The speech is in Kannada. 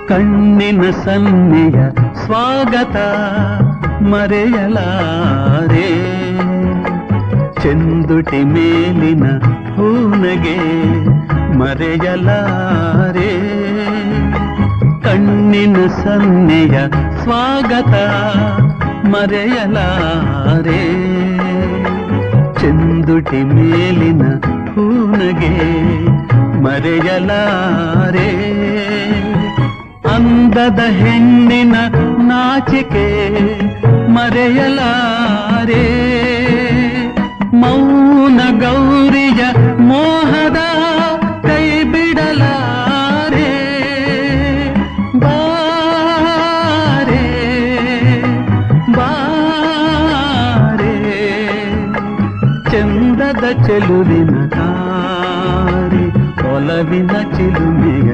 ಕಣ್ಣಿನ ಸನ್ನೆಯ ಸ್ವಾಗತ ಮರೆಯಲಾರೆ, ಚೆಂದುಟಿ ಮೇಲಿನ ಹೂನಗೆ ಮರೆಯಲಾರೆ. ಕಣ್ಣಿನ ಸನ್ನೆಯ ಸ್ವಾಗತ ಮರೆಯಲಾರೆ, ಚೆಂದುಟಿ ಮೇಲಿನ ಹೂನಗೆ ಮರೆಯಲಾರೆ. ಅಂದದ ಹೆಣ್ಣಿನ ನಾಚಿಕೆ ಮರೆಯಲಾರೆ, ಮೌನ ಗೌರಿಯ ಮೋಹದ ಕೈ ಬಿಡಲಾರೆ. ಬಾರೆ ಬಾರೆ ಚಂದದ ಚೆಲುವಿನ ತಾರೆ, ಒಲವಿನ ಚಿಲುಮೆಯ